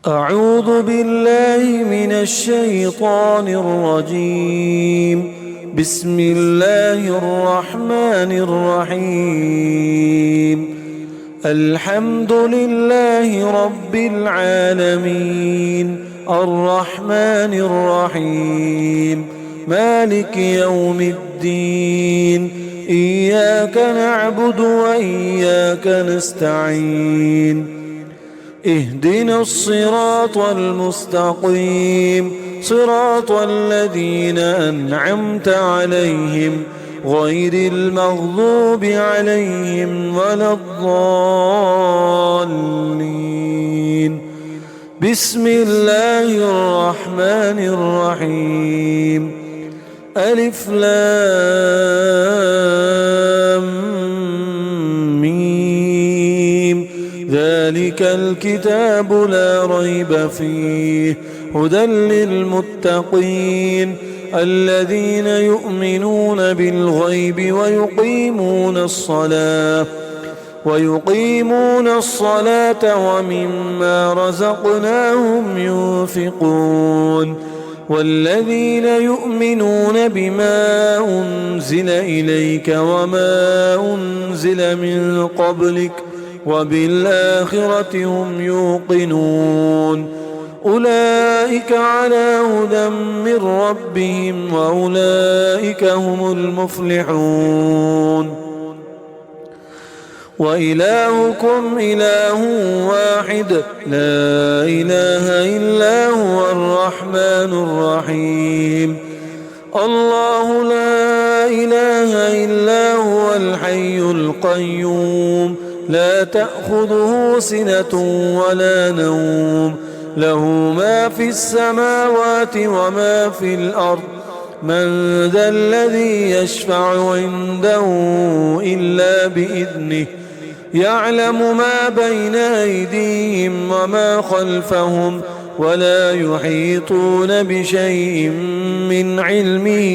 أعوذ بالله من الشيطان الرجيم. بسم الله الرحمن الرحيم. الحمد لله رب العالمين الرحمن الرحيم مالك يوم الدين. إياك نعبد وإياك نستعين. اهدنا الصراط المستقيم صراط الذين أنعمت عليهم غير المغضوب عليهم ولا الضالين. بسم الله الرحمن الرحيم. ألف لام ميم. ذلك الكتاب لا ريب فيه هدى للمتقين الذين يؤمنون بالغيب ويقيمون الصلاة ومما رزقناهم ينفقون والذين يؤمنون بما أنزل إليك وما أنزل من قبلك وبالآخرة هم يوقنون أولئك على هدى من ربهم وأولئك هم المفلحون. وإلهكم إله واحد لا إله إلا هو الرحمن الرحيم. الله لا إله إلا هو الحي القيوم لا تأخذه سنة ولا نوم له ما في السماوات وما في الأرض. من ذا الذي يشفع عنده إلا بإذنه يعلم ما بين أيديهم وما خلفهم ولا يحيطون بشيء من علمه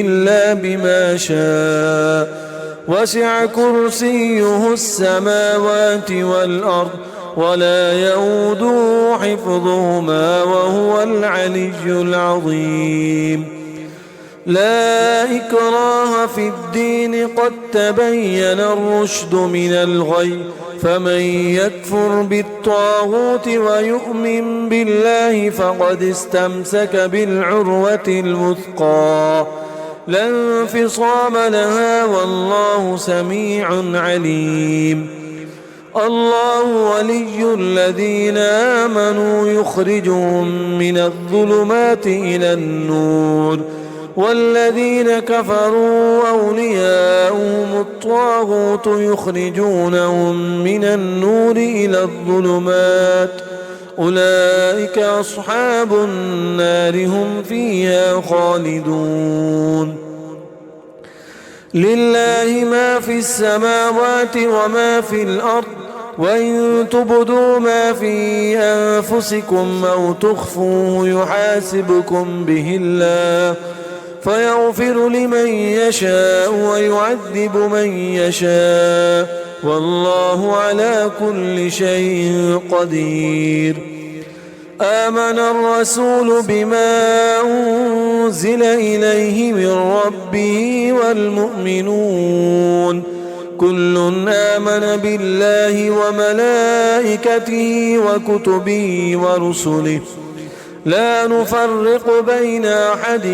إلا بما شاء. وسع كرسيه السماوات والأرض ولا يؤوده حفظهما وهو العلي العظيم. لا إكراه في الدين قد تبين الرشد من الغي فمن يكفر بالطاغوت ويؤمن بالله فقد استمسك بالعروة الوثقى لا انفصام لها والله سميع عليم. الله ولي الذين آمنوا يخرجهم من الظلمات إلى النور والذين كفروا أولياؤهم الطاغوت يخرجونهم من النور إلى الظلمات أولئك أصحاب النار هم فيها خالدون. لله ما في السماوات وما في الأرض وإن تبدوا ما في أنفسكم أو تخفوه يحاسبكم به الله فيغفر لمن يشاء ويعذب من يشاء والله على كل شيء قدير. آمن الرسول بما أنزل إليه من ربه والمؤمنون كل آمن بالله وملائكته وكتبه ورسله لا نفرق بين أحد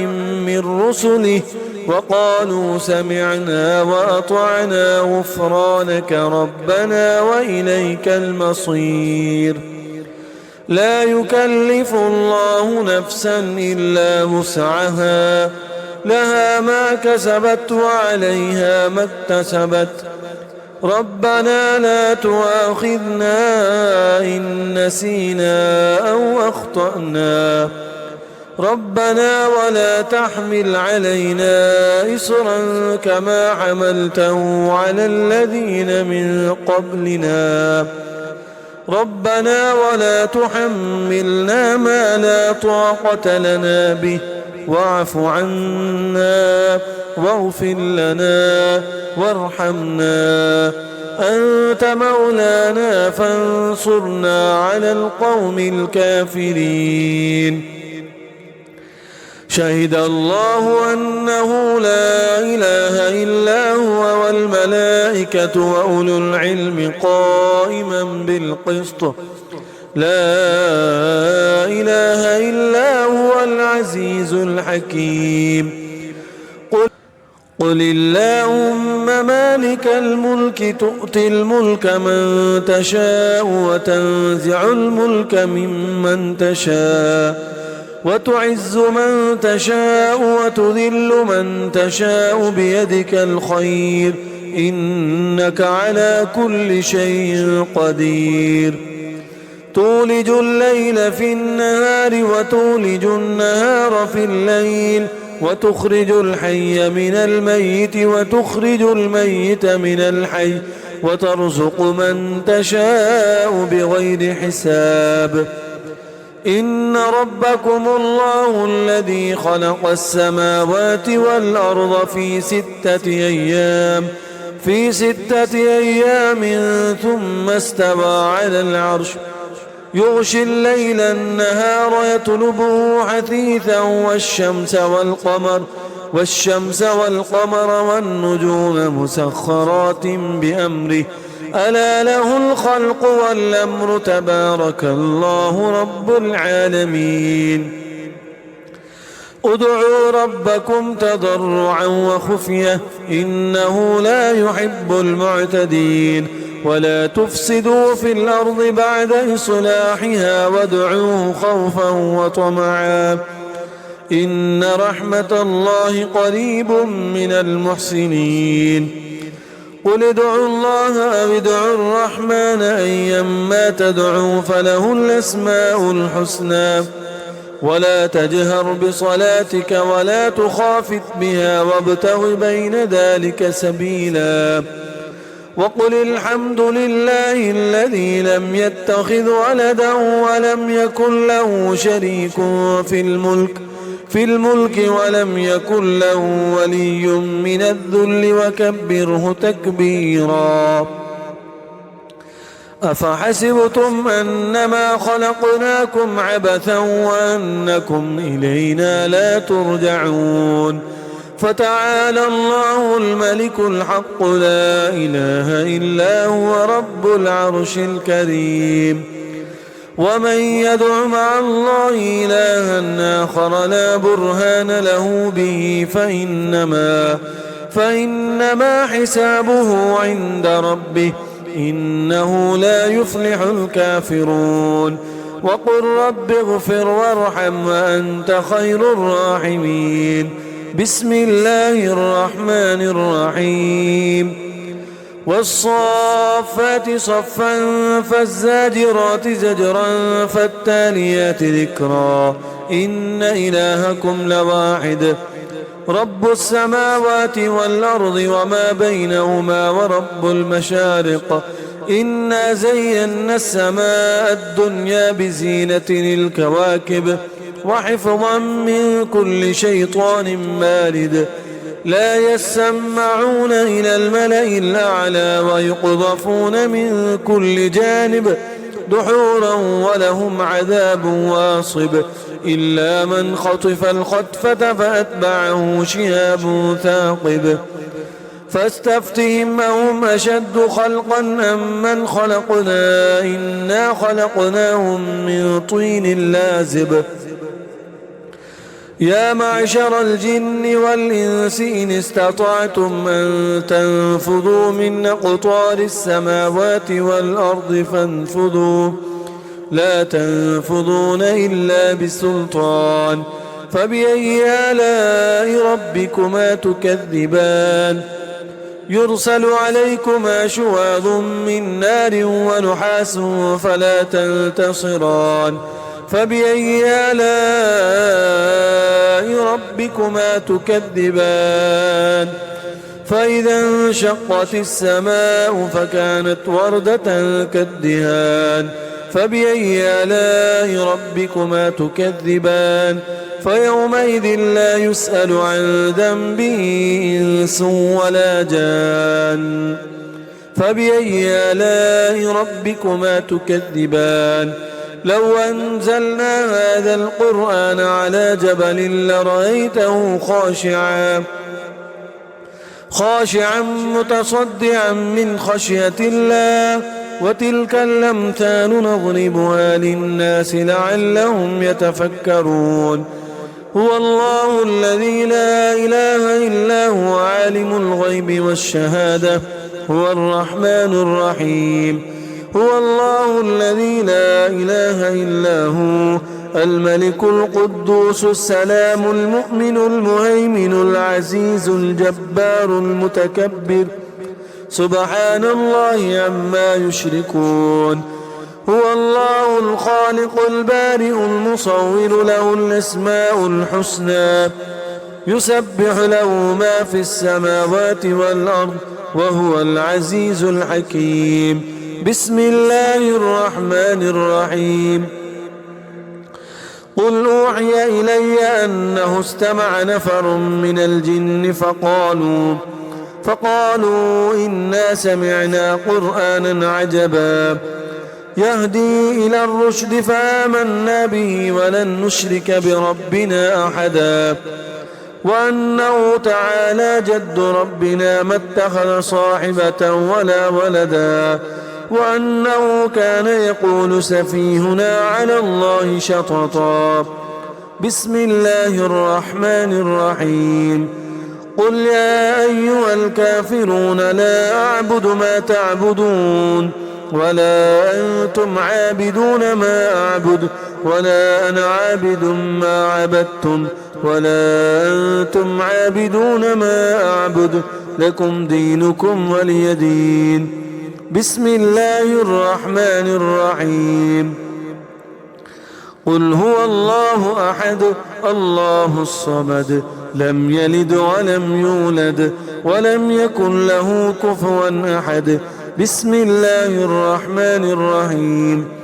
من رسله وقالوا سمعنا وأطعنا غفرانك ربنا وإليك المصير. لا يكلف الله نفسا إلا وسعها لها ما كسبت وعليها ما اكتسبت. ربنا لا تؤاخذنا إن نسينا أو أخطأنا ربنا ولا تحمل علينا إصرا كما حملته على الذين من قبلنا ربنا ولا تحملنا ما لا طاقة لنا به واعف عنا واغفر لنا وارحمنا أنت مولانا فانصرنا على القوم الكافرين. شهد الله أنه لا إله إلا هو والملائكة وأولو العلم قائما بالقسط لا إله إلا هو العزيز الحكيم. قل اللهم مالك الملك تؤتي الملك من تشاء وتنزع الملك ممن تشاء وتعز من تشاء وتذل من تشاء بيدك الخير إنك على كل شيء قدير. تولج الليل في النهار وتولج النهار في الليل وتخرج الحي من الميت وتخرج الميت من الحي وترزق من تشاء بغير حساب. إن ربكم الله الذي خلق السماوات والأرض في ستة أيام ثم استوى على العرش يغشي الليل النهار يطلبه حثيثا والشمس والقمر والنجوم مسخرات بأمره ألا له الخلق والأمر تبارك الله رب العالمين. ادعوا ربكم تضرعا وخفية إنه لا يحب المعتدين. ولا تفسدوا في الأرض بعد إصلاحها وادعوه خوفا وطمعا إن رحمة الله قريب من المحسنين. قل ادعوا الله أو ادعوا الرحمن أيما تدعوا فله الأسماء الحسنى ولا تجهر بصلاتك ولا تخافت بها وابتغ بين ذلك سبيلا. وقل الحمد لله الذي لم يتخذ ولدا ولم يكن له شريك في الملك ولم يكن له ولي من الذل وكبره تكبيرا. أفحسبتم أنما خلقناكم عبثا وأنكم إلينا لا ترجعون. فتعالى الله الملك الحق لا إله إلا هو رب العرش الكريم. ومن يدع مع الله إلها آخر لا برهان له به فإنما حسابه عند ربه إنه لا يفلح الكافرون. وقل رب اغفر وارحم وأنت خير الراحمين. بسم الله الرحمن الرحيم. والصافات صفا فالزاجرات زجرا فالتاليات ذكرا إن إلهكم لواحد رب السماوات والأرض وما بينهما ورب المشارق إنا زينا السماء الدنيا بزينة الكواكب وحفظا من كل شيطان مارد لا يسمعون إلى الملأ الأعلى ويقذفون من كل جانب دحورا ولهم عذاب واصب إلا من خطف الخطفة فأتبعه شهاب ثاقب. فاستفتهم أهم أشد خلقا أم من خلقنا إنا خلقناهم من طين لازب. يا معشر الجن والإنس إن استطعتم أن تنفذوا من أقطار السماوات والأرض فانفذوا لا تنفذون إلا بسلطان. فبأي آلاء ربكما تكذبان يرسل عليكما شواظ من نار ونحاس فلا تنتصران. فبأي آلاء ربكما تكذبان فإذا انشقت السماء فكانت وردة كالدهان. فبأي آلاء ربكما تكذبان فيومئذ لا يسأل عن ذنبه إنس ولا جان. فبأي آلاء ربكما تكذبان لو أنزلنا هذا القرآن على جبل لرأيته خاشعا متصدعا من خشية الله وتلك الأمثال نضربها للناس لعلهم يتفكرون هو الله الذي لا إله إلا هو عالم الغيب والشهادة هو الرحمن الرحيم هو الله الذي لا إله إلا هو الملك القدوس السلام المؤمن المهيمن العزيز الجبار المتكبر سبحان الله عما يشركون هو الله الخالق البارئ المصور له الأسماء الحسنى يسبح له ما في السماوات والأرض وهو العزيز الحكيم بسم الله الرحمن الرحيم قل أوحي إلي أنه استمع نفر من الجن فقالوا إنا سمعنا قرآنا عجبا يهدي إلى الرشد فآمنا به ولن نشرك بربنا أحدا وأنه تعالى جد ربنا ما اتخذ صاحبة ولا ولدا وأنه كان يقول سفيهنا على الله شططا بسم الله الرحمن الرحيم قل يا أيها الكافرون لا أعبد ما تعبدون ولا أنتم عابدون ما أعبد ولا أنا عابد ما عبدتم ولا أنتم عابدون ما أعبد لكم دينكم ولي دين بسم الله الرحمن الرحيم قل هو الله أحد الله الصمد لم يلد ولم يولد ولم يكن له كفوا أحد بسم الله الرحمن الرحيم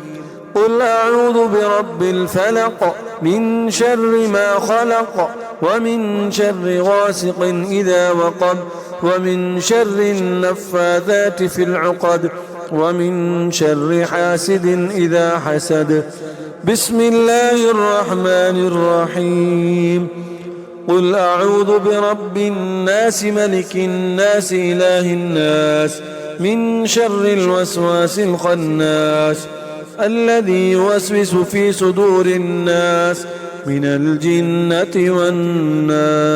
قل أعوذ برب الفلق من شر ما خلق ومن شر غاسق إذا وقب ومن شر النفاثات في العقد ومن شر حاسد إذا حسد بسم الله الرحمن الرحيم قل أعوذ برب الناس ملك الناس إله الناس من شر الوسواس الخناس الذي يوسوس في صدور الناس من الجنة والناس